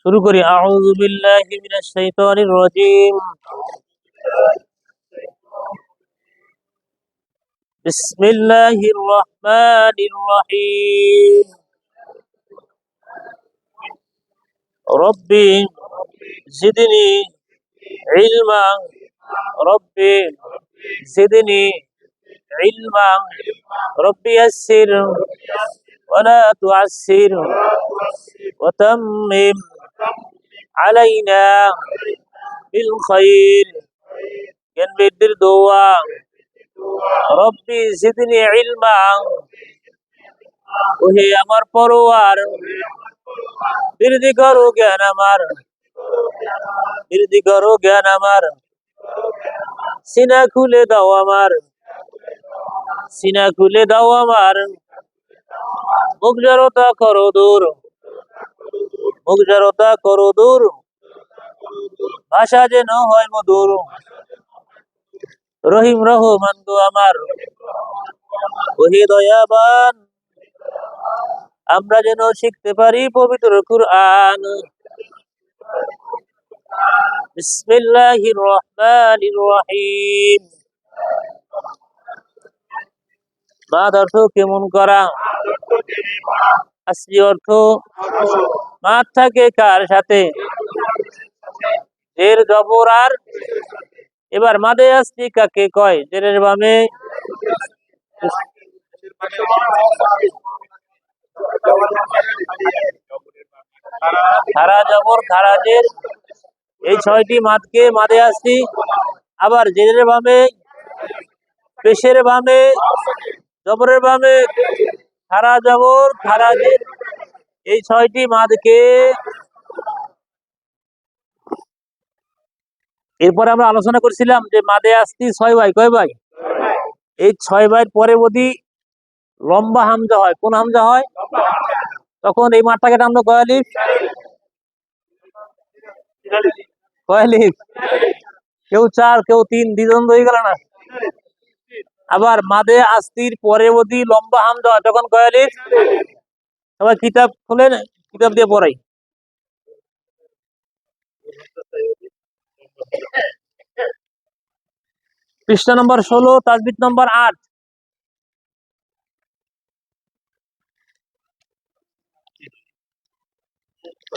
শুরু করি। আউযু বিল্লাহি মিনাশ শাইতানির রাজীম। বিসমিল্লাহির রহমানির রহিম। রব্বি জিদনি ইলমা। রব্বি জিদনি ইলমা। রব্বি ইয়াসসির ওয়ালা তুআসসির ওয়া তাম্মিম আলাইনা বিল খাইর। জ্ঞান বৃদ্ধির দোয়া। রব্বি জিদনি ইলমা, ওহে আমার পরওয়ার বৃদ্ধি করো জ্ঞান আমার, বৃদ্ধি করো জ্ঞান আমার। সিনা খুলে দাও আমার, সিনা খুলে দাও আমার। মুখ জড়তা করো দূর, মুখ জড়তা করো দূর। ভাষা যেন হয় মধুর। রহিম রহমান গো আমার, ওহে দয়াবান, আমরা যেন শিখতে পারি পবিত্র কুরআন। বিসমিল্লাহির রহমানির রহিম। মাদ অর্থ কেমন করা, আসলি অর্থ মাদ থাকে কার সাথে, এর জবর আর। এবার মাদে আসলি কাকে কয়? জেরের বামে খারা জবর খারাজের, এই ছয়টি মাদকে মাদে আসলি। আবার জেরের বামে, পেশের বামে, জবরের বামে খারা জবর খারাজের, এই ছয়টি মাদকে। এরপরে আমরা আলোচনা করছিলাম যে মাদে আসতি 6 ভাই, কয় ভাই? এই 6 ভাইয়ের পরে যদি লম্বা হামজা হয়, কোন হামজা হয়? তখন এই মাঠটাকে টানলো কয় আলিফ? কয় আলিফ? কেউ 4, কেউ 3, দ্বিধদ্বন্দ্ব হয়ে গেল না? আবার মাদে আসতির পরে যদি লম্বা হামজা হয় তখন কয় আলিফ? সবাই কিতাব খুলেন, কিতাব দিয়ে পড়াই। পৃষ্ঠা নম্বর 16, তাজবিদ নম্বর 8।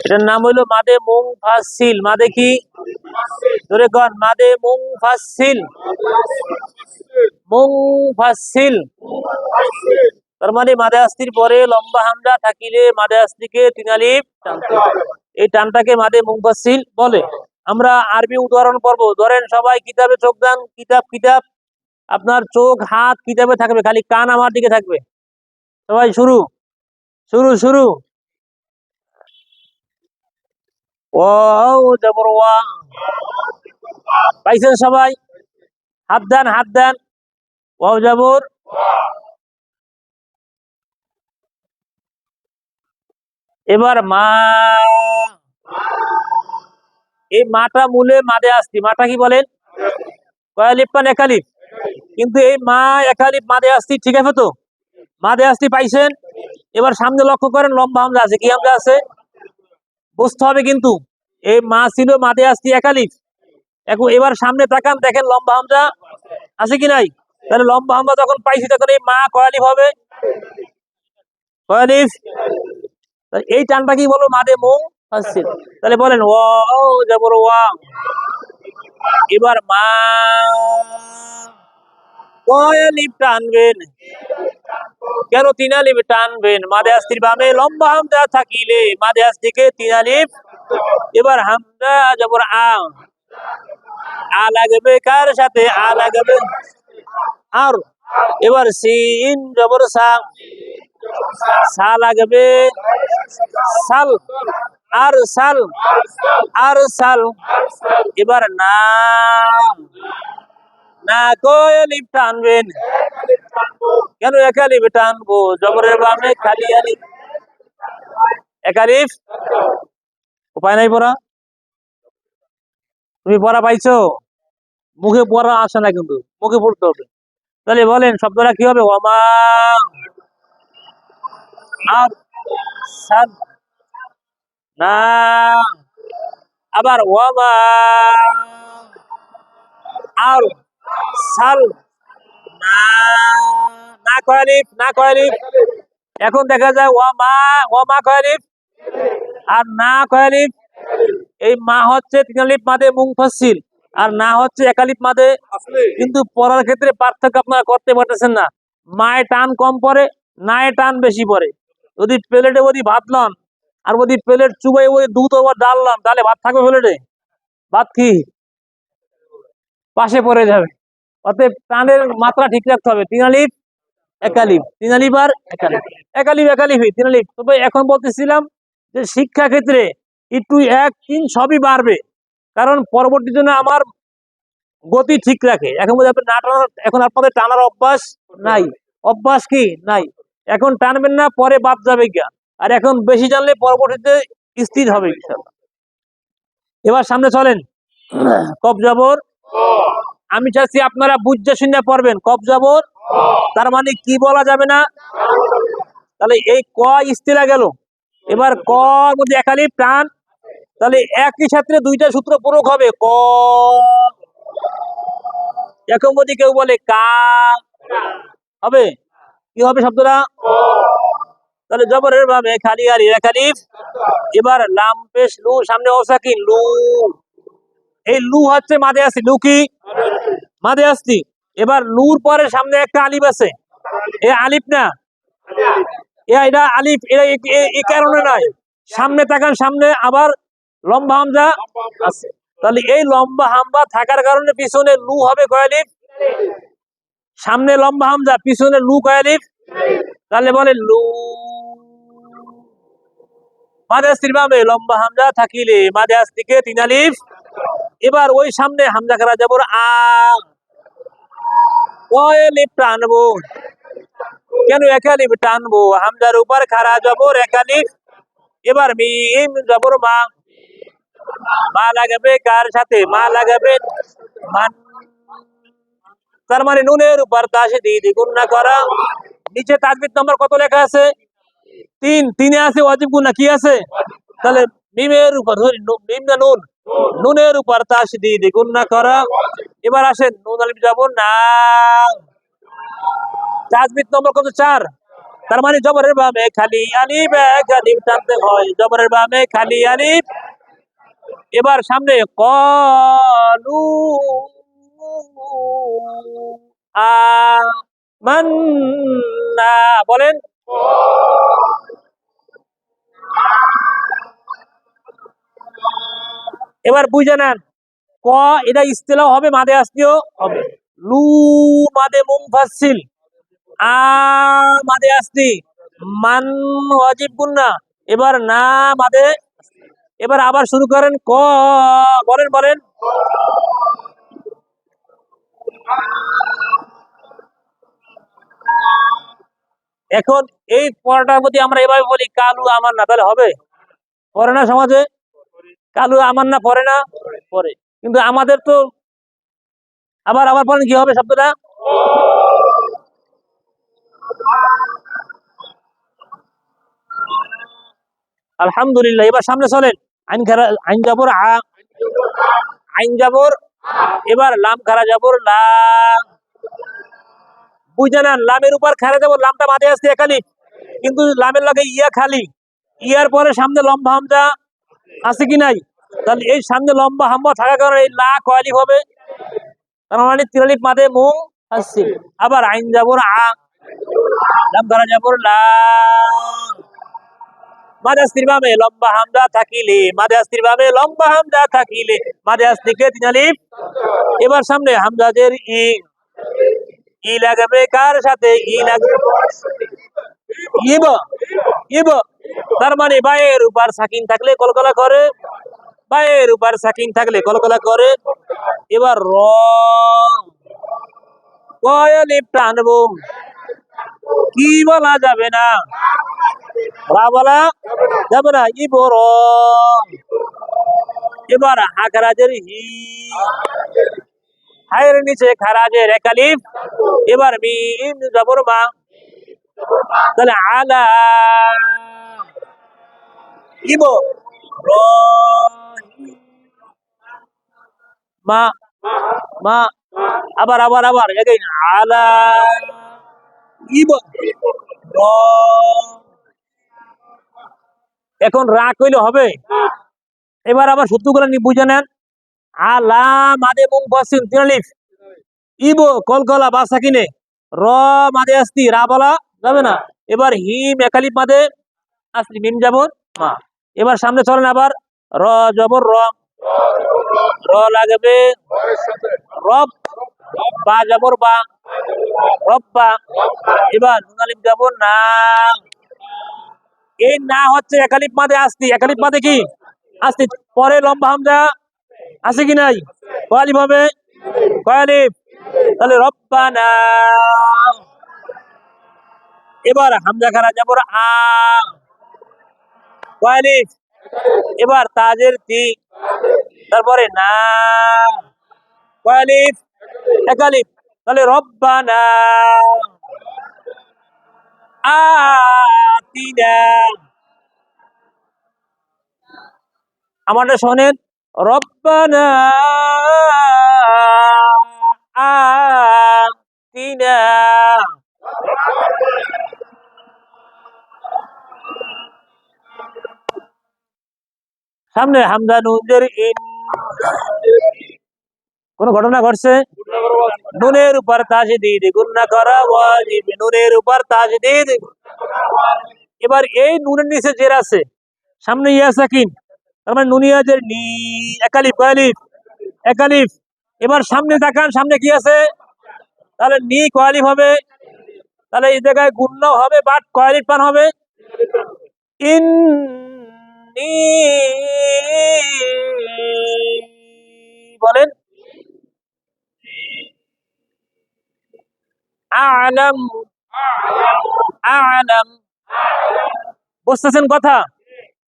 এটার নাম হইলো মাদে মুনফাসিল। মাদে কি? ধরে কন, মাদে মুনফাসিল। মুনফাসিল তার মানে মাদে আসতির পরে লম্বা হামজা থাকিলে মাদে আসতিকে 3 আলিফ টানতে হয়। এই টানটাকে মাদে মুনফাসিল বলে। আমরা আরবি উদাহরণ পড়ব। ধরেন সবাই কিতাবে চোখ দেন, কিতাব কিতাব। আপনার চোখ হাত কিতাবে থাকবে, খালি কান আমার দিকে থাকবে। সবাই শুরু শুরু শুরু। ওয়াও জবর ওয়া। পাইছেন সবাই? হাত দেন, হাত দেন। ওয়াও জবর। এবার মা, এই মাটা মূলে মাদে আসতি। মাটা কি বলেন? কয় আলিফ পান? এক আলিফ। কিন্তু এই মা এক আলিফ মাদে আসতি, ঠিক আছে তো? মাদে আসতি পাইছেন? এবার সামনে লক্ষ্য করেন, লম্বা হামজা আছে। কি হামজা আছে? বুঝতে হবে কিন্তু এই মা ছিল মাদে আসতি এক আলিফ। এখন এবার সামনে তাকান, দেখেন লম্বা হামজা আছে কি নাই? তাহলে লম্বা হামজা যখন পাইছি তখন এই মা কয় আলিফ হবে? কয় আলিফ? এই টানটা কি বলবো? মাদে মুনফাসিল। তাহলে বলেন ওয়াও জবর ওয়া। এবার মা, কয় আলিফ টানবেন? কেন 3 আলিফ টানবেন? মাদে আসতির বামে লম্বা হামজা থাকিলে মাদে আসতিকে 3 আলিফ। এবার হামজা জবর আ, আ লাগবে কার সাথে? আ লাগবে আর। এবার সিন জবর সা, সা লাগবে সাল, আর সাল, আর সাল। এবার না, না কয় আলিফ টানবেন? কেন এক আলিফ টানবো? জবরের বামে খালি আলিফ, এক আলিফ। উপায় নাই পড়া? তুমি পড়া পাইছো? মুখে পড়া আসে না কিন্তু, মুখে পড়তে হবে। তাহলে বলেন শব্দটা কি হবে? ওমা আর সাদ না আবার ওয়ামা আর সাল না, না কয় আলিফ, না কয় আলিফ। এখন দেখা যায় ওয়ামা, ওয়ামা কয় আলিফ আর না কয় আলিফ। এই মা হচ্ছে তিন আলিফ মাদে মুনফাসিল আর না হচ্ছে এক আলিফ মাদে, কিন্তু পড়ার ক্ষেত্রে পার্থক্য আপনারা করতে পারতেছেন না। মায়ে টান কম পড়ে, নায়ে টান বেশি পড়ে। যদি প্লেটে যদি ভাত লন আর যদি প্লেট চুবাই ওই দুধ ওভার ডাললাম, তাহলে ভাত থাকবে প্লেটে? ভাত কি পাশে পড়ে যাবে। অতএব টানের মাত্রা ঠিক রাখতে হবে। তিন আলিফ এক আলিফ, তিন আলিফ আর এক আলিফ, এক আলিফ এক আলিফ, তিন আলিফ। তবে এখন বলতেছিলাম যে শিক্ষা ক্ষেত্রে একটু এক তিন সবই বাড়বে, কারণ পরবর্তী জন্য আমার গতি ঠিক রাখে। এখন বলতে আপনি না টানার, এখন আপনাদের টানার অভ্যাস নাই, অভ্যাস কি নাই। এখন টানবেন না, পরে বাদ যাবে গিয়া। আর এখন বেশি জানলে পরবর্তীতে স্থির হবে ইনশাআল্লাহ। এবার সামনে চলেন। কব জবর, আমি চাচ্ছি আপনারা বুঝে শুনে পড়বেন। কব জবর তার মানে কি বলা যাবে না, তাহলে এই ক ইস্তিলা গেল। এবার ক মধ্যে এক আলিফ টান, তাহলে একই সাথে দুইটা সূত্র প্রয়োগ হবে। ক এখন যদি কেউ বলে কা হবে, কি হবে শব্দটা? তাহলে জবরের ভাবে খালি আর এক আলিফ। এবার লাম পেশ লু, সামনে অসাকিন লু। এই লু হচ্ছে মাদে আসি, লু কি মাদে আসছি। এবার লুর পরে সামনে একটা আলিফ আছে, এ আলিফ না, এটা আলিফ, এটা এই কারণে নয়। সামনে তাকান, সামনে আবার লম্বা হামজা আছে, তাহলে এই লম্বা হামজা থাকার কারণে পিছনে লু হবে কয় আলিফ। সামনে লম্বা হামজা, পিছনে লু কয় আলিফ। তাহলে বলে লু মাদে আসতির বামে লম্বা হামজা থাকিলে মাদে আসতিকে তিন আলিফ। এবার ওই সামনে হামজা করা যাবর আ, কয় আলিফ টানবো, কেন এক আলিফ টানবো? হামজার উপর খাড়া জবর এক আলিফ। এবার মিম জবর মা, মা লাগাবে কার সাথে? মা লাগাবে মান, তার মানে নুনের উপর তাসদীদ গুণনা করা। নিচে তাজবিদ নম্বর কত লেখা আছে? 3, 3-এ আছে ওয়াজিব গুণা, কি আছে? তাহলে মিমের উপর মিম না নুন, নুনের উপর তাসদীদ গুণনা করা। এবার আসেন নুন আলিফ জবর না, তাজবিদ নম্বর কত? 4। তার মানে জবরের বামে খালি আলিফ, এক আলিফ টানতে হয়, জবরের বামে খালি আলিফ। এবার সামনে কলু আমান্না বলেন। এবার বুঝে নেন, ক এটা ইস্তেলাও হবে, মাদে আসতিও হবে। লু মাদে মুনফাসিল, আ মাদে আসতি, মান ওয়াজিব গুন্না। এবার না মাদে। এবার আবার শুরু করেন ক, বলেন বলেন। এখন এই পড়াটার প্রতি আমরা এভাবে বলি কালু আমার না, তাহলে হবে? পড়ে না সমাজে? কালু আমার না পড়ে না, পড়ে। কিন্তু আমাদের তো আবার আবার পড়েন, কি হবে শব্দটা? আলহামদুলিল্লাহ। এবার সামনে চলেন। আইন খারা, আইন যাবর আ, আইন যাবর। এবার লাম খারা যাবর লা, বুঝে নেন লামের উপর খারা যাবর, লামটা মাঝে আসছে একালি, কিন্তু লামের লগে ইয়া খালি, ইয়ার পরে সামনে লম্বা হামজা আছে কি নাই? তাহলে এই সামনে লম্বা হামজা থাকার কারণে এই লা কয় আলিফ হবে? তার মানে তিন আলিফ মাদে মুং আসছে। আবার আইন যাবর আ, লাম খারা যাবর লা, মাদে আসতির বামে লম্বা হামজা থাকিলে, মাদে আসতির বামে লম্বা হামজা থাকিলে মাদে আসতিকে তিন আলিফ। এবার সামনে হামজাদের ই, ই লাগাবে কার সাথে? ই লাগবে ইব, ইব। তার মানে বায়ের উপর সাকিন থাকলে কলকলা করে, বায়ের উপর সাকিন থাকলে কলকলা করে। এবার র, কয় আলিফ টানবো, কি বলা যাবে না, রা বলা যাবে না, ইবর। এবার হাকরাজের হি, হায়ের নিচে খারাজের এক আলিফ। এবার মিম জবর মা, তাহলে আলা ইব র, মা মা আবার আবার আবার এটাই আলা ইব র। এখন রা কইলে হবে? এবার আবার সূত্রগুলো বুঝে নেন। আলা মাদে মুনফাসিল তিন আলিফ, ইব কলকলা বা সাকিনে, র মাদে আস্তি রা বলা যাবে না। এবার হিম একালিফ মাদে আসলি মিম যেমন মা। এবার সামনে চলেন আবার র জবর র, র লাগবে রব, বা জবর বা রব্বা। এবার নুন আলিফ জবর না, এই না হচ্ছে একালিফ মাদে আসতি, একালিফ মাদে কি আসতি, পরে লম্বা হামজা আছে কি নাই? কয় আলিফ হবে? কয় আলিফ? তাহলে রব্বানা। এবার হামজা খারা জবর আ, কয় আলিফ? এবার তাজের তি, তারপরে না, কয় আলিফ? এক আলিফ। তাহলে রব্বানা আতিনা। আমাদের শোনেন, রব্বানা আতিনা। সামনে হামজা নুনের ইন, কোন ঘটনা ঘটছে? নুনের উপর তাজদীদ গুন্না করা ওয়াজিব, নুনের উপর তাজদীদ। এবার এই নুনের নিচে জের আছে, সামনে ইয়া সাকিন, তার মানে নুনিয়া জের নি, একালিফ, কয় আলিফ? একালিফ। এবার সামনে তাকান, সামনে কি আছে? তাহলে নি কয় আলিফ হবে? তাহলে এই জায়গায় গুন্নাও হবে, বাট কয় আলিফ টান হবে? ইন নি, বলেন আলাম, আলাম। বুঝতেছেন কথা?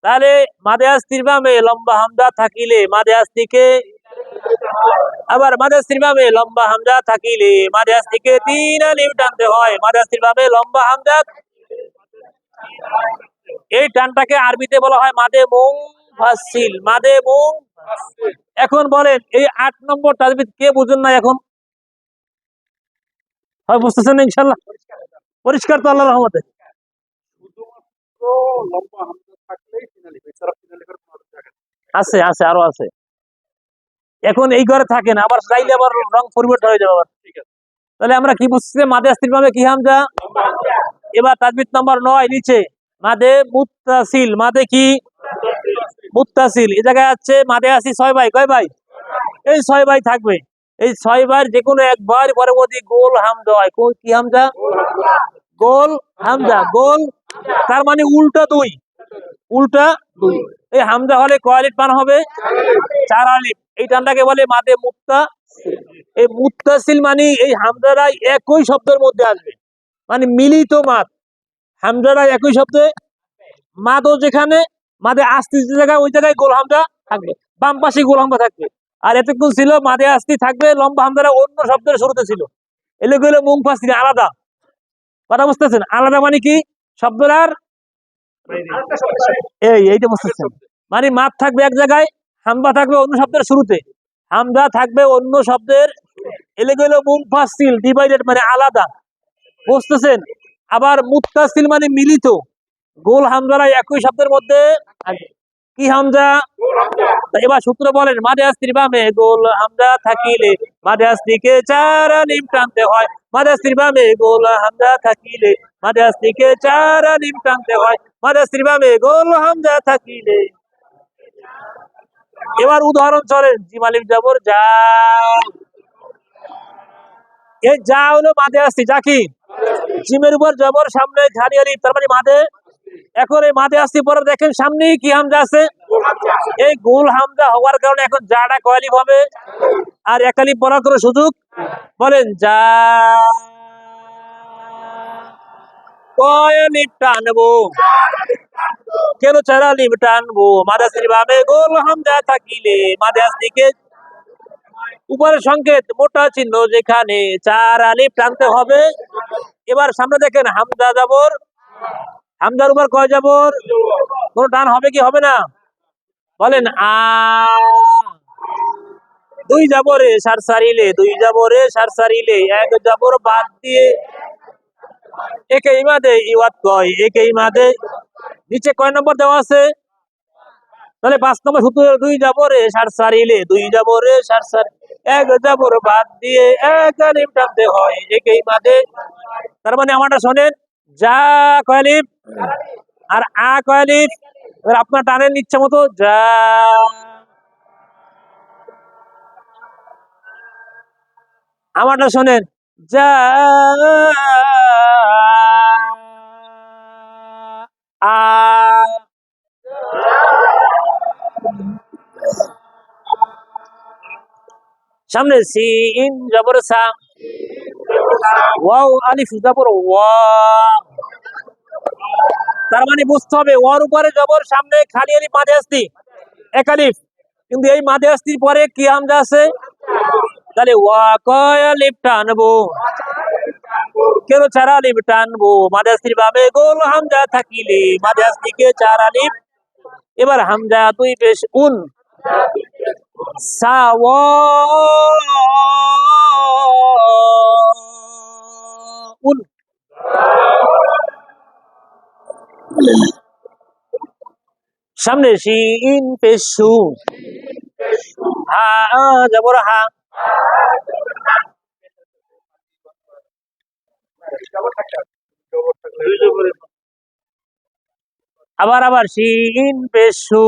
তাহলে মাদে আস্তির বামে লম্বা হামজা থাকিলে মাদে আস্তিকে, আবার মাদে আস্তির বামে লম্বা হামজা থাকিলে মাদে আস্তিকে তিন আলিফ টানতে হয়। মাদে আস্তির বামে লম্বা হামজা, এই টানটাকে আরবিতে বলা হয় মাদে মুনফাসিল, মাদে মুন। এখন বলেন এই 8 নম্বর তাজবিদ কে বুঝুন না এখন? হয় বুঝতেছেন না ইনশাআল্লাহ? পরিষ্কার তো আল্লাহর রহমতে? আছে আছে আরো আছে। এখন এই ঘরে থাকে না, আবার চাইলে আবার রং পরিবর্তন হয়ে যাবে আবার। তাহলে আমরা কি বুঝছি? মাদে আস্তির ভাবে কি হামজা। এবার তাজবিদ নাম্বার 9 নিচে মাদে মুত্তাসিল, মাদে কি মুত্তাসিল। এই জায়গায় আছে মাদে আসি 6 ভাই, কয় ভাই? এই 6 ভাই থাকবে। এই 6 ভাই যে কোনো একবার পরবর্তী গোল হামজা হয়। কি হামজা? গোল হামজা, গোল তার মানে উল্টা দুই, উল্টা দুই। এই হামজা হলে কয় আলিফ টান হবে? 4 আলিফ। এই টানটাকে বলে মাদে মুত্তা। এই মুত্তাসিল মানে এই হামজারা একই শব্দের মধ্যে আসবে, মানে মিলিত মাদ। হামজারা একই শব্দে, মাদও যেখানে মাদে আস্তি যে জায়গায়, ওই জায়গায় গোল হামজা থাকবে, বাম পাশে গোল হামজা থাকবে। আর এতক্ষণ ছিল মাদে আস্তি থাকবে, লম্বা হামজারা অন্য শব্দের শুরুতে ছিল। এগুলো মুনফাসিল, আলাদা। কথা বুঝতেছেন? আলাদা মানে কি? শব্দটার এইটা বুঝতেছেন? মানে মাদ থাকবে এক জায়গায়, হামজা থাকবে অন্য শব্দের শুরুতে, হামজা থাকবে অন্য শব্দের, এগুলো মুনফাসিল, ডিভাইডেড মানে আলাদা। বুঝতেছেন? আবার মুত্তাসিল মানে মিলিত, গোল হামজারা একই শব্দের মধ্যে। কি হামজা? এবার সূত্র বলেন, মাদে আস্তির বামে গোল হামজা থাকিলে মাদে আস্তিকে 4 আলিফ টানতে হয়। মাদে আস্তির বামে গোল হামজা থাকিলে মাদে আস্তিকে 4 আলিফ টানতে হয়। মাদে আস্তির বামে গোল হামজা থাকিলে। এবার উদাহরণ চলেন, জিম আলিফ জবর যা, এই যা হলো মাদে আস্তি, যা কি? জিমের উপর জবর, সামনে ঝাড়ি আলিফ, তার মানে মাদে। এখন এই মাদে আস্তি পরে দেখেন সামনেই কি হামজা আছে? এই গোল হামজা হওয়ার কারণে এখন যাটা কয় আলিফ হবে? আর এক আলিফ পড়ার কোনো সুযোগ? বলেন যা, কয় আলিফ টানবো? কেন 4 আলিফ টানবো? মাদে আস্তির বামে গোল হামজা থাকিলে মাদে আস্তিকে, উপরের সংকেত মোটা চিহ্ন যেখানে 4 আলিফ টানতে হবে। এবার সামনে দেখেন হামজা জবর, হামজার উপর কয় জবর? কোন টান হবে কি হবে না? বলেন আ। দুই জবরে সার সারিলে, দুই জবরে সার সারিলে, এক জবর বাদ দিয়ে একেই মাদে ইওয়াত কয়, একেই মাদে। নিচে কয় নম্বর দেওয়া আছে? তাহলে 5 নম্বর সূত্র, দুই জবরে সার সারিলে, দুই জবরে সার সার, এক জবর বাদ দিয়ে এক আলিফ টানতে হয়, একেই মাদে। তার মানে আমারটা শোনেন, যা কয় আলিফ আর আ কয় আলিফ। এবার আপনার টানের ইচ্ছা মতো যা। আমারটা শোনেন, যা আ, সামনে সিন জবর সা, ওয়াও আলিফ জবর ওয়া। তার মানে বুঝতে হবে ওয়ার উপরে জবর, সামনে খালি আলিফ মাঝে আসতি এক আলিফ, কিন্তু এই মাঝে আসতির পরে কি হামজা আছে? তাহলে ওয়া কয় আলিফ টানবো, কেন 4 আলিফ টানবো? মাঝে আসতির ভাবে গোল হামজা থাকিলে মাঝে আসতিকে 4 আলিফ। এবার হামজা দুই পেশ উন, সাওয়া উন। সামনে শিন পেশ সু, হা জবর হা, আবার আবার শিন পেশ সু,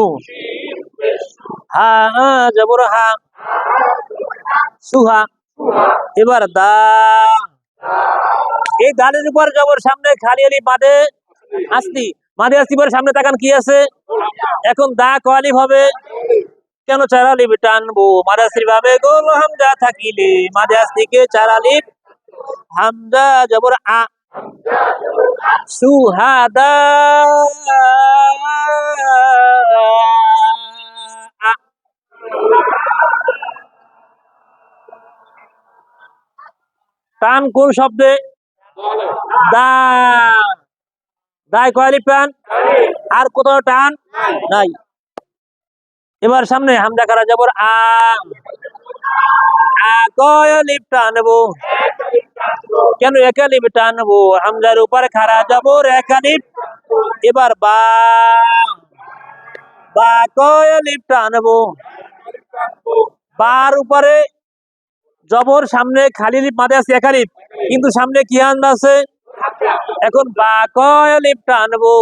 হা জবর হা, সুহা। এবার দা, এই দালের উপর জবর, সামনে খালি আলিফ মাঝে আসতি, মাঝে আসতি পরে সামনে তাকান কি আছে? এখন দা কয় আলিফ হবে? কেন 4 আলিফ টানবো? মাঝে আসতির ভাবে গোল হামজা থাকিলে মাঝে আসতিকে 4 আলিফ। হামজা জবর আ, সুহাদা আ। টান কোন শব্দে? দা, দায় কয় আলিফ টান? আর কোথাও টান নাই। এবার সামনে হামজা খারা জবর আ, আ কয় আলিফ টানবো, কেন এক আলিফ টানবো? হামজার উপর খারা জবর এক আলিফ। এবার বা, বা কয় আলিফ টানবো, বার উপরে জবর, সামনে খালি আলিফ মাঝে আছে এক আলিফ, কিন্তু সামনে কি হামজা আছে? এখন বা কয় আলিফ টানবো,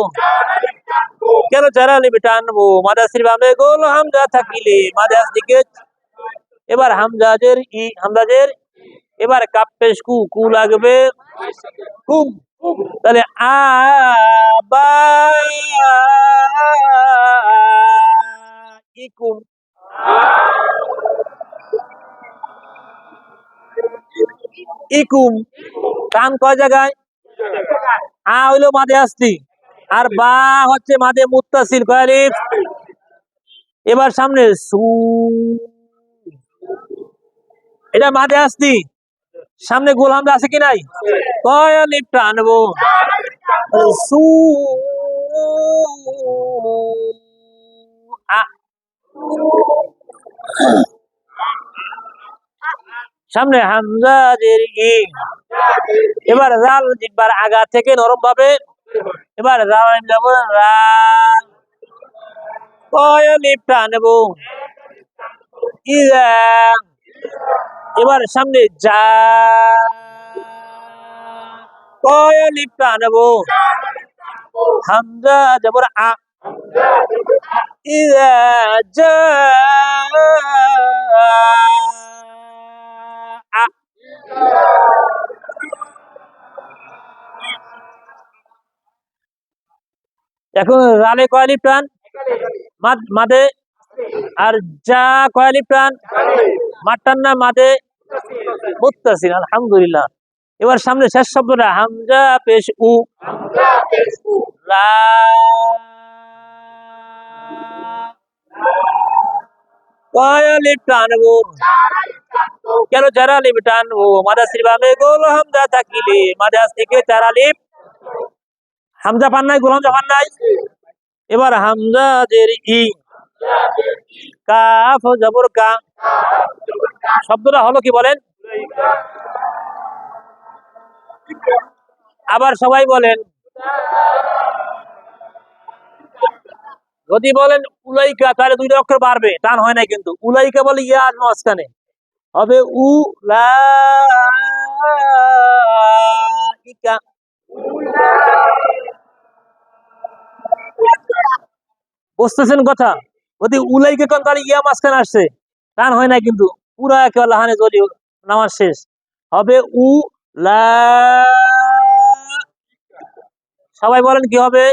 কেন 4 আলিফ টানবো? মাঝে আসতির ভাবে গোল হামজা থাকিলে মাঝে আসতিকে। এবার হামজাজের ই, হামজাজের, এবার কাপ পেশ কু, কু লাগবে কুম। তাহলে আ বা ইকুম, ইকুম। টান কয় জায়গায়? আ হইলো মাঝে আসতি, আর বা হচ্ছে মাঝে মুত্তাসিল, কয় আলিফ। এবার সামনে সু, এটা মাঝে আসতি, সামনে গোল হামজা আছে কি নাই? কয় আলিফ টানবো, সু আ। সামনে হামজা জের ই, এবার জাল জিহ্বার আগা থেকে নরম ভাবে, এবার জাল যাব রা, কয় আলিফ টানবো, ইজা। এবার সামনে যা, কয় আলিফ টানবো, হামজা জবর আ, ইজা জা আ। এখন রালে কয় আলিফ টান? মাদে। আর যা কয় আলিফ টান? মাটান না মাদে মুত্তাসিল, আলহামদুলিল্লাহ। এবার সামনে শেষ শব্দটা হামজা পেশ উ, লা, কয় আলিফ টানবো, কেন 4 আলিফ টানবো? মাঝে আসতির ভাবে গোল হামজা থাকিলে মাঝে আসতিকে 4 আলিফ। হামজা পান নাই, গোল হামজা পান নাই। এবার হামজা জের ই, কাফ জবর কা, শব্দটা হলো কি বলেন? আবার সবাই বলেন। যদি বলেন উলাইকা তাহলে দুইটা অক্ষর বাড়বে, টান হয় না কিন্তু। উলাইকা বলে ইয়া আসবে মাঝখানে, হবে উ লা ইকা। বুঝতেছেন কথা? যদি উলাইকা কোন তাহলে ইয়া মাঝখানে আসছে, টান হয় না কিন্তু, পুরা একেবারে লাহানে যদি নামাজ শেষ হবে উ লা। সবাই বলেন কি হবে?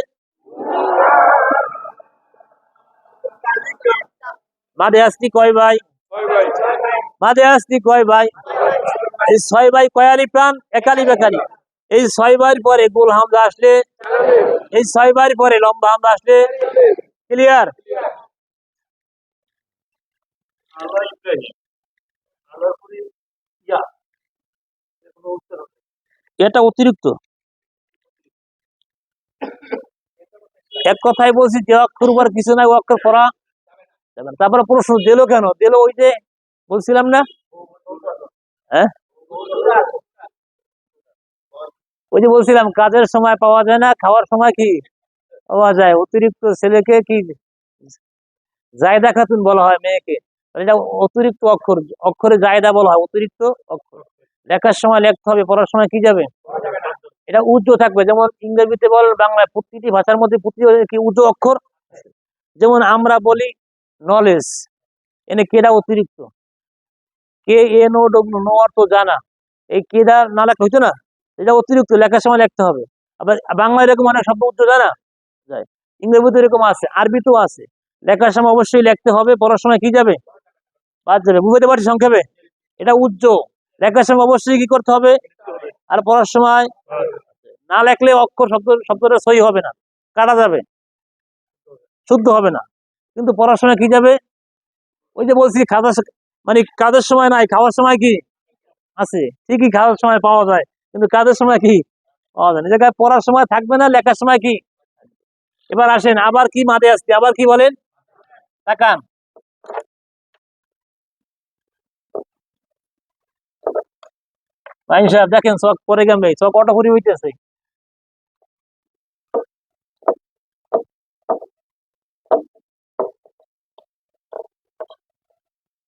মাঝে আসতি কয় ভাই? মাঝে আসতি কয় ভাই? এই 6 ভাই কয় আলিফ টান? এক আলিফ এক আলিফ। এই 6 ভাইয়ের পরে গোল হামজা আসলে, এই 6 ভাইয়ের পরে লম্বা হামজা আসলে ক্লিয়ার। এটা অতিরিক্ত। এক কথাই বলছি, যে অক্ষর উপর কিছু নাই ও অক্ষর পড়া যাবে না। তারপরে প্রশ্ন দিল কেন দিল? ওই যে বলছিলাম না, হ্যাঁ ওই যে বলছিলাম কাজের সময় পাওয়া যায় না, খাওয়ার সময় কি পাওয়া যায়। অতিরিক্ত ছেলেকে কি জায়দা খাতুন বলা হয় মেয়েকে, এটা অতিরিক্ত অক্ষর, অক্ষরে জায়দা বলা হয় অতিরিক্ত অক্ষর। লেখার সময় লিখতে হবে, পড়ার সময় কি যাবে, এটা উজ্জ থাকবে। যেমন ইংরেজিতে বল, বাংলায় প্রতিটি ভাষার মধ্যে প্রতিটি কি উজ্জ অক্ষর। যেমন আমরা বলি নলেজ, এনে কেডা অতিরিক্ত, কে এ নো ডব্লিউ, নো অর্থ জানা, এই কেডা না লেখা হইতো না, এটা অতিরিক্ত, লেখার সময় লিখতে হবে। আবার বাংলায় এরকম অনেক শব্দ উজ্জ জানা যায়, ইংরেজিতে এরকম আছে, আরবিতেও আছে। লেখার সময় অবশ্যই লিখতে হবে, পড়ার সময় কি যাবে, বাদ যাবে। বুঝতে পারছি সংক্ষেপে? এটা উজ্জ, লেখার সময় অবশ্যই কি করতে হবে, আর পড়ার সময় না লেখলে অক্ষর শব্দটা সহি হবে না, কাটা যাবে, শুদ্ধ হবে না। কিন্তু পড়ার সময় কি যাবে, ওই যে বলছি খাওয়া, মানে কাজের সময় নাই, খাওয়ার সময় কি আছে, ঠিকই খাওয়ার সময় পাওয়া যায়, কিন্তু কাজের সময় কি পাওয়া যায় না। জায়গায় পড়ার সময় থাকবে না, লেখার সময় কি। এবার আসেন আবার কি মাঝে আসছে, আবার কি বলেন, তাকান। ভাই সাহেব দেখেন চক পরে গেম, ভাই চক অটো করি হইতেছে।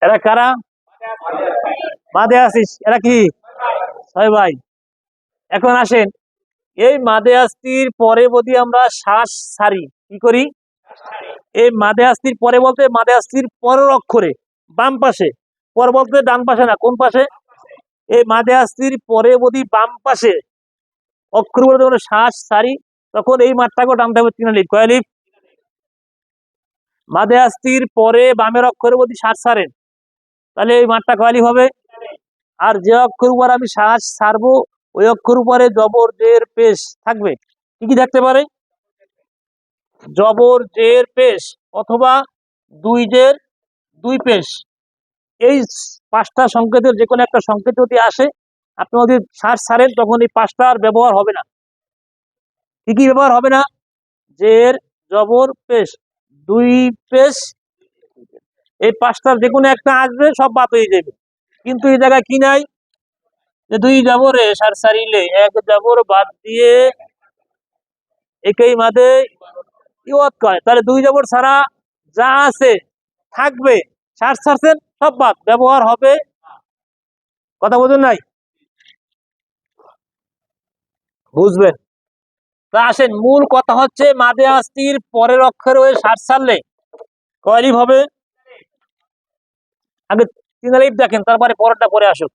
এরা কারা? মাঝে আসিস, এরা কি 6 ভাই। এখন আসেন, এই মাদে আস্তির পরে যদি আমরা শ্বাস ছাড়ি, কি করি? এই মাদে আস্তির পরে বলতে মাদে আস্তির পরের অক্ষরে বাম পাশে, পর বলতে ডান পাশে না, কোন পাশে? এই মাদে আস্তির পরে যদি বাম পাশে অক্ষর বলতে যখন শ্বাস ছাড়ি, তখন এই মাঠটাকে টানতে হবে 3 আলিফ। কয় আলিফ? মাদে আস্তির পরে বামের অক্ষরে যদি শ্বাস ছাড়েন, তাহলে এই মাঠটা কয় আলিফ হবে? আর যে অক্ষর উপর আমি শ্বাস ছাড়বো, ওই অক্ষর উপরে জবর জের পেশ থাকবে। কি কি থাকতে পারে? জবর জের পেশ, অথবা 2 জের 2 পেশ। এই 5টা সংকেতের যে কোনো একটা সংকেত যদি আসে, আপনি যদি শ্বাস ছাড়েন, তখন এই 5টার ব্যবহার হবে না। কি কি ব্যবহার হবে না? জের, জবর, পেশ, 2 পেশ, এই 5টার যে কোনো একটা আসবে, সব বাদ হয়ে যাবে। কিন্তু এই জায়গায় কি নাই, যে 2 জবরে শ্বাস ছাড়িলে 1 জবর বাদ দিয়ে একই মাদে ইওয়াত কয়, তাহলে 2 জবর ছাড়া যা আছে থাকবে, শ্বাস ছাড়ছেন সব বাদ, ব্যবহার হবে। কথা বুঝুন নাই? বুঝবেন? তা আসেন, মূল কথা হচ্ছে মাদে আস্তির পরের অক্ষরে ওই শ্বাস ছাড়লে কয় আলিফ হবে? আগে 3 আলিফ দেখেন, তারপরে পরেরটা পরে আসুক।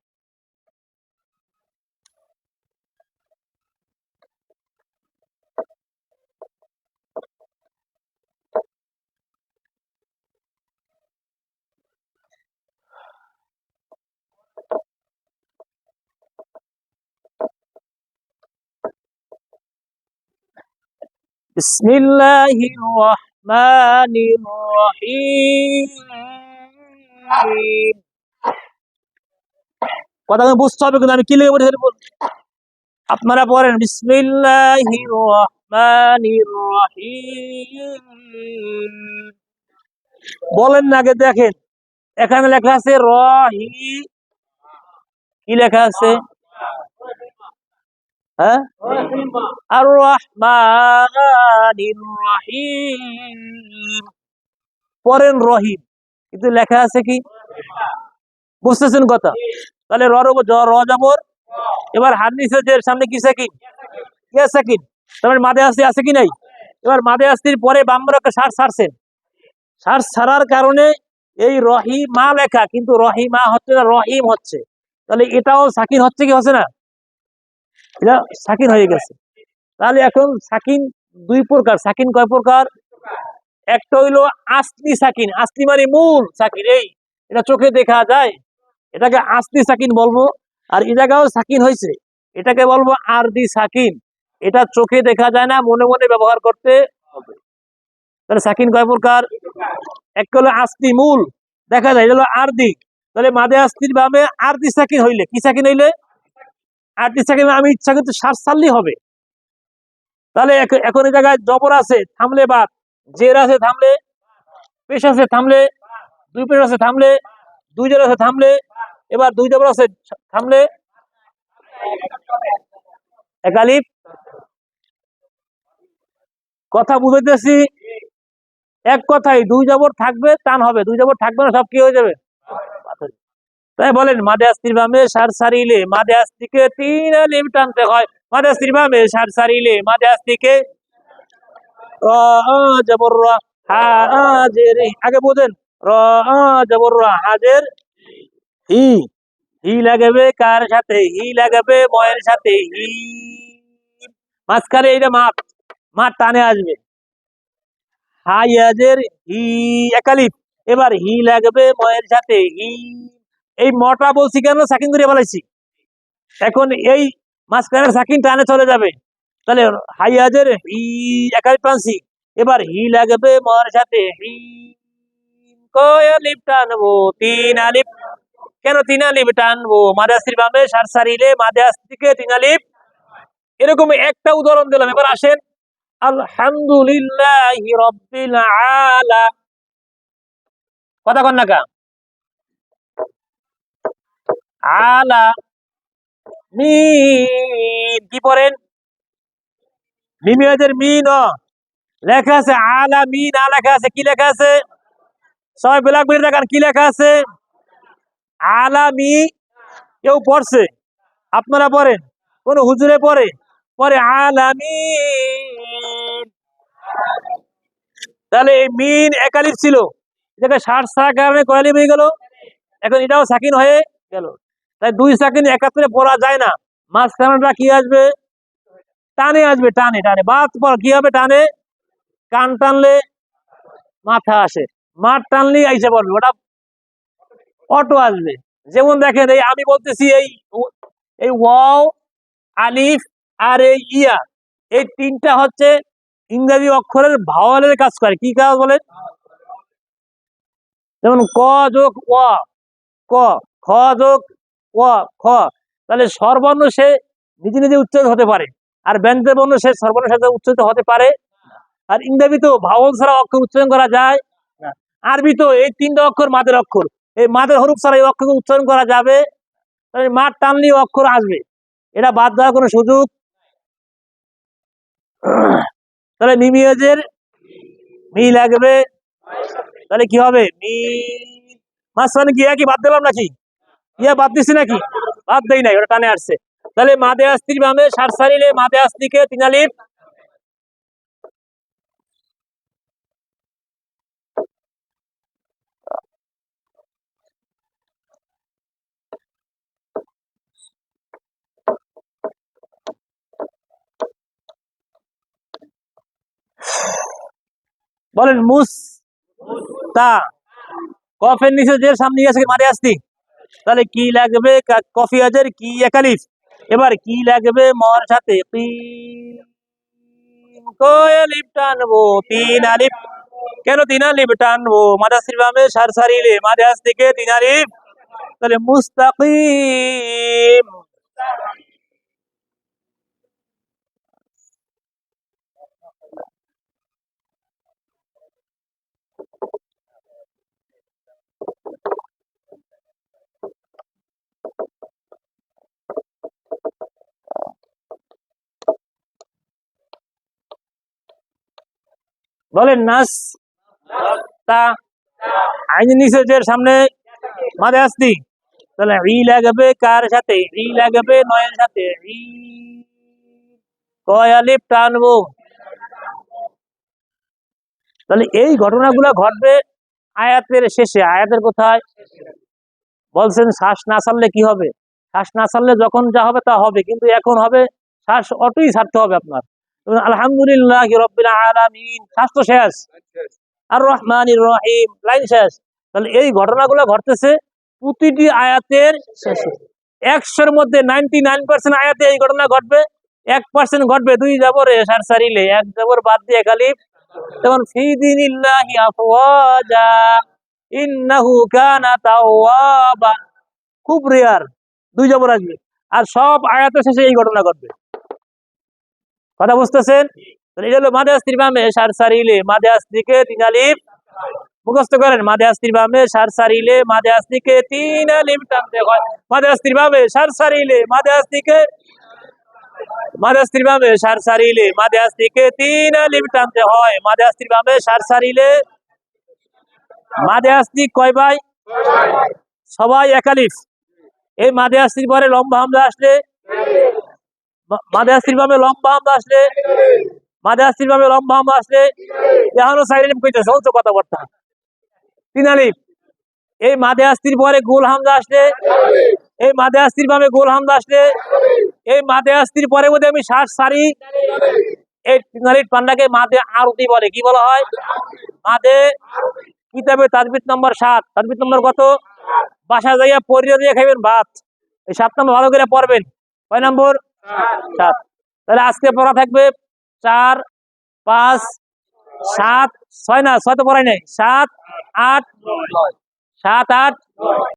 বিসমিল্লাহির রহমানির রহিম। কথা বুঝতে হবে, কিন্তু আমি কি লিখে বলছি আপনারা পড়েন। বিসমিল্লাহির রহমানির রহিম। বলেন না, আগে দেখেন, এখানে লেখা আছে রহি, কি লেখা আছে? হ্যাঁ, আর রহমানির রহিম, পরেন রহিম, কিন্তু লেখা আছে কি? বুঝতেছেন কথা? তাহলে র জবর, এবার হাদিসের যে সামনে কি সাকিন, ইয়া সাকিন, তার মাদে আসতি আছে কি নাই? এবার মাদে আসতির পরে বামরাকে সার ছাড়ছেন, সার ছাড়ার কারণে এই রহিমা লেখা, কিন্তু রহিমা হচ্ছে না, রহিম হচ্ছে। তাহলে এটাও সাকিন হচ্ছে কি হচ্ছে না? এটা সাকিন হয়ে গেছে। তাহলে এখন সাকিন দুই প্রকার। সাকিন কয় প্রকার? একটা হইলো আসলি সাকিন, আসলি মানে মূল সাকিন, এই এটা চোখে দেখা যায়, এটাকে আসলি সাকিন বলবো। আর এই জায়গাও সাকিন হয়েছে, এটাকে বলবো আরদি সাকিন, এটা চোখে দেখা যায় না, মনে মনে ব্যবহার করতে হবে। তাহলে সাকিন কয় প্রকার? একটা হলো আসলি মূল, দেখা যায়, এটা হলো আরদি। তাহলে মাদে আসলির ভাবে আরদি সাকিন হইলে কি সাকিন হইলে? আরদি সাকিন, আমি ইচ্ছা কিন্তু শ্বাস ছাড়লেই হবে। তাহলে এখন এই জায়গায় জবর আছে থামলে বাদ, জের আছে থামলে, পেশ আছে থামলে, দুই পেশ আছে থামলে, দুই জের আছে থামলে, এবার দুই জবর আছে থামলে, একালিপ। কথা বুঝাইতেছি? এক কথাই দুই জবর থাকবে, টান হবে, দুই জবর থাকবে না, সব কি হয়ে যাবে? তাই বলেন মাদে আসতির বামে সার সারিলে মাদে আসতিকে তিন আলিফ টানতে হয়। মাদে আসতির বামে সার সারিলে মাদে আসতিকে র জবর র, হাজের আগে বোঝেন, র জবর র, হাজের হি, হি লাগাবে কার সাথে? হি লাগাবে ময়ের সাথে, হি, মাঝখানে এইটা মাঠ, মাঠ টানে আসবে, হাইয়াজের হি, একালিফ। এবার হি লাগবে ময়ের সাথে, হি, এই মটা বলছি কেন? সাকিন করে বলাইছি। এখন এই মাঝখানের সাকিন টানে চলে যাবে, তাহলে হাইয়াজের হি, একালিফ টানছি, এবার হি লাগবে ময়ের সাথে, হি, কয় আলিফ টানবো? তিন আলিফ। কেন তিন আলিফ টানবো? মাদে আসতির বামে সার সারিলে মাদে আসতিকে তিন আলিফ। এরকম একটা উদাহরণ দিলাম। এবার আসেন আলহামদুলিল্লাহি রাব্বিল আলা, কথা কন না কা? আলা মিন, কি পড়েন? মিমিয়াজের মিন লেখা আছে, আলা মিন আ লেখা আছে, কি লেখা আছে? সবাই ব্ল্যাক বোর্ডে দেখান কি লেখা আছে? আলামি। কেউ পড়ছে? আপনারা পড়েন? কোন হুজুরে পড়ে? পরে আলামিন। তাহলে এই মিন একালিফ ছিল, এটাকে ষাট ছাড়ার কারণে কয়ালিফ হয়ে গেল। এখন এটাও সাকিন হয়ে গেল। তাই দুই সাকিন একাত্রে পড়া যায় না, মাঝখানটা কি আসবে? টানে আসবে, টানে টানে। বাদ পর কি হবে? টানে। কান টানলে মাথা আসে, মাঠ টানলেই আইসে পড়বে, ওটা অটো আসবে। যেমন দেখেন, এই আমি বলতেছি, এই এই ওয়াও, আলিফ আর এই ইয়া, এই তিনটা হচ্ছে ইংরেজি অক্ষরের ভাওয়ালের কাজ করে। কি কাজ বলে? যেমন ক যোগ ও, ক, খ যোগ ও, খ। তাহলে স্বরবর্ণ সে নিজে নিজে উচ্চারিত হতে পারে, আর ব্যঞ্জন বর্ণ সে স্বরবর্ণের সাথে উচ্চারিত হতে পারে। আর ইংরেজি তো ভাওয়াল ছাড়া অক্ষর উচ্চারণ করা যায় না। আরবি তো এই তিনটা অক্ষর মাদের অক্ষর, এই মাদের হরুফ ছাড়া এই অক্ষর উচ্চারণ করা যাবে। তাহলে মাঠ টানলেই অক্ষর আসবে, এটা বাদ দেওয়ার কোনো সুযোগ। তাহলে মিমিয়াজের মি লাগবে, তাহলে কি হবে? মি, মাঝখানে গিয়া কি বাদ দিলাম নাকি? ইয়া বাদ দিছি নাকি? বাদ দেই নাই, ওটা টানে আসছে। তাহলে মাদে আস্তির বামে সার সারিলে মাদে আস্তিকে তিন আলিফ। বলেন মুস তা, কফের নিচে যে সামনে আছে মাদে আস্তি, তাহলে কি লাগবে? কফি আজের কি একালিফ। এবার কি লাগবে? মর সাথে কি, কয় আলিফ টানবো? তিন আলিফ। কেন তিন আলিফ টানবো? মাদাসির বামে সার সারিলে মাদে আস্তিকে তিন আলিফ। তাহলে মুস্তাকিম। বলেন নাস তা আইনের নিচের সামনে মাঝে আসতি তাহলে ই লাগবে কার সাথে ই লাগবে নয়ের সাথে ই কয় আলিফ টানবো তাহলে এই ঘটনাগুলো ঘটবে আয়াতের শেষে আয়াতের কোথায় বলছেন শ্বাস না ছাড়লে কি হবে শ্বাস না ছাড়লে যখন যা হবে তা হবে কিন্তু এখন হবে শ্বাস অটোই ছাড়তে হবে আপনার আলহামদুলিল্লাহ রাব্বিল আলামিন শ্বাস তো শেষ আর রহমানির রহিম লাইন শেষ তাহলে এই ঘটনাগুলো ঘটতেছে প্রতিটি আয়াতের শেষে 100-এর মধ্যে 99% আয়াতে এই ঘটনা ঘটবে 1% ঘটবে দুই জবরে সারসারিলে এক জবর বাদ দিয়ে খালি যেমন ফি দিনিল্লাহি আফওয়াজা ইন্নাহু কানা তাওয়াবা খুব রেয়ার দুই জবর আসবে আর সব আয়াতের শেষে এই ঘটনা ঘটবে কথা বুঝতেছেন এটা হলো মাদে আস্তির বামে সারসারিলে মাদে আস্তিকে তিন আলিফ মুখস্থ করেন মাদে আস্তির বামে সারসারিলে মাদে আস্তিকে তিন আলিফ টানতে হয় মাদে আস্তির বামে সারসারিলে মাদে আস্তিকে বামে সারসারিলে মাদে আস্তিকে তিন আলিফ টানতে হয় মাদে আস্তির বামে সারসারিলে মাদে আস্তি কয় ভাই সবাই এক আলিফ এই মাদে আস্তির পরে লম্বা হামজা আসলে মাদে আস্তির বামে লম্বা হামজা আসলে মাদে আস্তির বামে লম্বা হামজা আসলে এখনো সাইড আলিফ কইতে চলছে কথাবার্তা তিন আলিফ এই মাদে আস্তির পরে গোল হামজা আসলে এই মাদে আস্তির বামে গোল হামজা আসলে এই মাদে আস্তির পরে মধ্যে আমি শ্বাস সারি এই তিন আলিফ পান্ডাকে মাদে আরতি বলে কি বলা হয় মাদে কিতাবে তাজবিদ নম্বর 7 তাজবিদ নম্বর কত বাসা যাইয়া পরিয়া দিয়ে খাইবেন ভাত এই 7 নম্বর ভালো করে পড়বেন কয় নম্বর 7 তাহলে আজকে পড়া থাকবে 4 5 7 6 না 6 তো পড়াই নাই 7 8 9 7 8